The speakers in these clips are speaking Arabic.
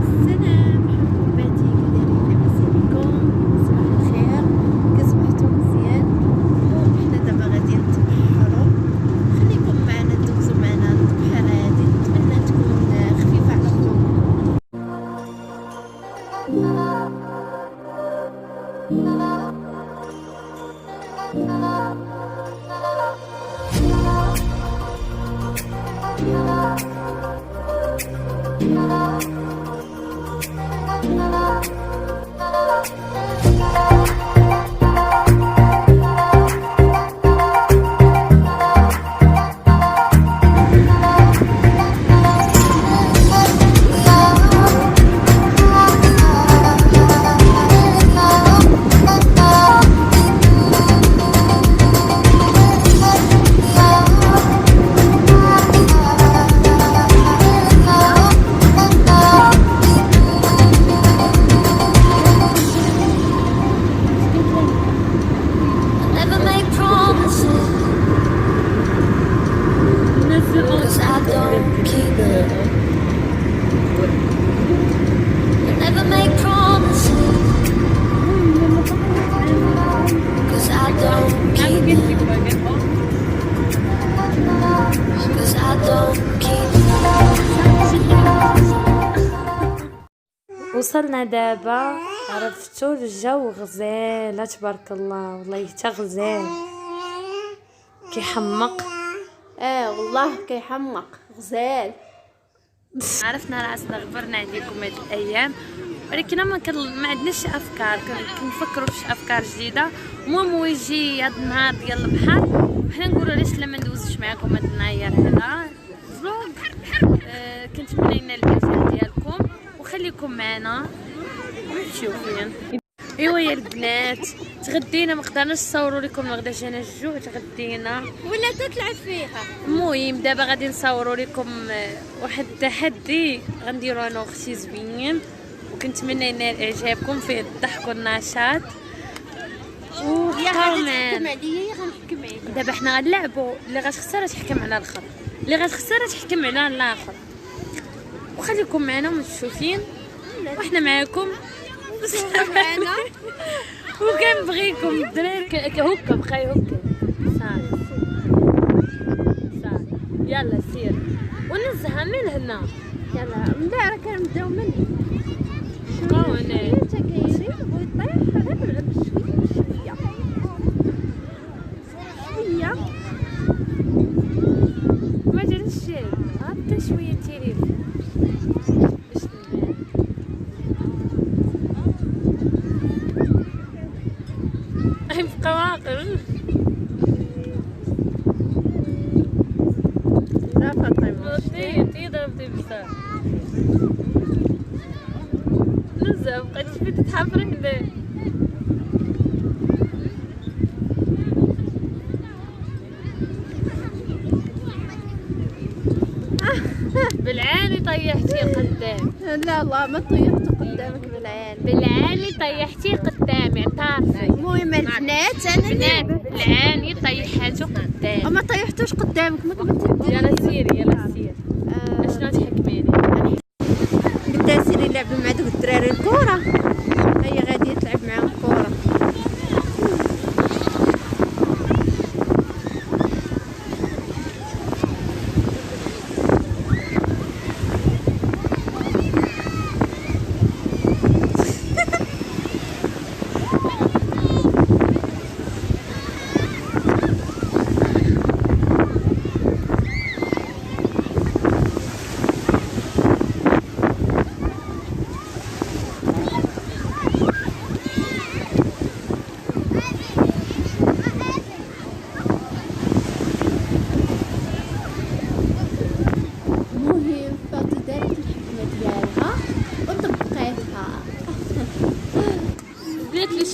السلام حبيباتي، كي دايرين؟ لاباس عليكم؟ صباح الخير، كصبحتو مزيان؟ حنا دابا غادي نتبحرو، خليكم معنا دوزو معنا البحر هادي، نتمنى تكون خفيفة على قلوبكم. Never make promises, 'cause I don't keep them. Never make promises, 'cause I don't keep them. 'Cause I don't keep وصلنا دابا. عرفتوا الجو غزال تبارك الله، والله حتى غزال كيحمق. والله كيحمق غزال. عرفنا راسنا غبرنا عليكم هاد الايام، ولكن ما عندناش افكار، كنفكروا في افكار جديده. المهم يجي هاد النهار ديال البحر، وحنا نقولوا علاش لا ما ندوزش معكم هاد النهار هذا فلوغ. كنتمنى لنا الاعجاب ديالكم، وخليكم معنا ونمشيو فين. ايوا يا البنات، تغدينا، ما قدرناش نصوروا لكم الغدا، جانا الجوع، تغدينا ولا تطلع فيها. المهم دابا غادي نصوروا لكم واحد التحدي غنديروا انا واختي زوين، وكنتمنى ينال اعجابكم، فيه الضحك والنشاط. يا غادي تحكم عليا، غنحكم عليك. دابا حنا غنلعبوا، اللي غتخسر تحكم على الاخر، اللي غتخسر تحكم على الاخر. وخليكم معنا متشوفين، وحنا معاكم معنا. وكنبغيكم الدراري هكا بقاي هكا. صافي صافي، يلا سير ونزها من هنا. يلا لا، راه كنبداو من بقاو هنا. انت كاينين ويطيح، غير نلعب شويه شويه شويه. ما درتش شي، حتى شويه تيري باش نبان. يبقى واقف. لا فاطمه، ضربتي بزاف. نزه بقيت تبي تتحفري هنا. بالعاني طيحتي قدام. لا والله ما طيحت قدامك بالعين. بالعاني طيحتي قدامي، اعترفي. المهم البنات، انا بنات بالعاني طيحاتو قدام. ما طيحتوش قدامك، ما قبلت. يلا سيري يلا سير. اشنو تحكميني؟ بدا سيري يلعب مع دوك الدراري الكره، هي غادي تلعب معاهم كره.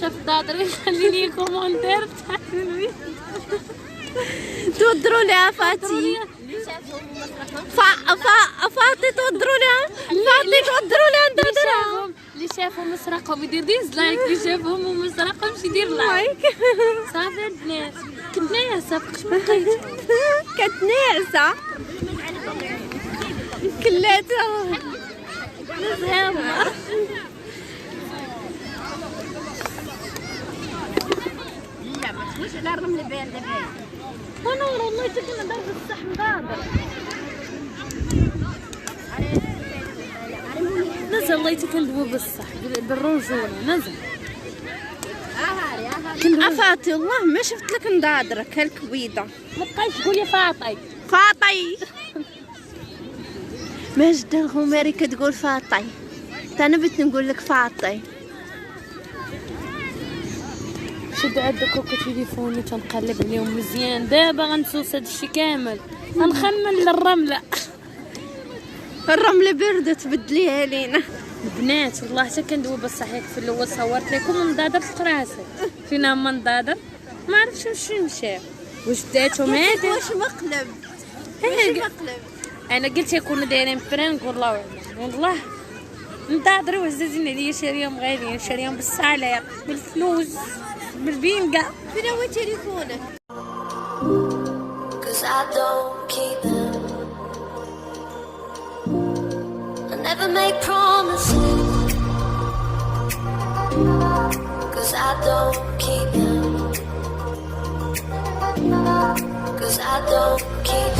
شاف دادري خليني كومونتير تحت الفيديو. تودروا لها فاتي، فاطي تودروا لها، فاطي تودروا لها دادرها. اللي شافوا مسرقهم يدير ديزلايك، اللي شافهم مسرقهم يدير لايك. صافي البنات كنت ناعسه فقش ما لقيت. كانت ناعسه كلاتها. نزهم لا ما تخش على الرمل بارده باين. ونور والله تكنا ضرب الصح مغادر. نزل الله يتكلموا بالصح بالرجولة نزل. عفاتي والله ما شفت لك مضادرة كالكبيدة. ما تبقايش تقولي فاطي فاطي. ماجدة الغماري كتقول فاطي. انا بغيت نقول لك فاطي. شد عندك كوكو تليفوني تنقلب عليهم مزيان. دابا غنسوس هادشي كامل غنخمن للرملة. الرملة باردة تبدليها لينا. البنات والله حتى كندوي بصحيح في الاول صورت لكم مندادر في راسي. فينا هما مندادر ما عرفتش واش يمشي واش داتهم هادي واش مقلب. واش مقلب. انا قلت يكونوا دايرين فرانك والله اعلم. والله مندادر وعزازين عليا شاريهم غاليين شاريهم بالسعليق بالفلوس بالبينقا. فين هو تليفونك؟ Cause I don't keep them. I never make promises. Cause I don't keep them. Cause I don't keep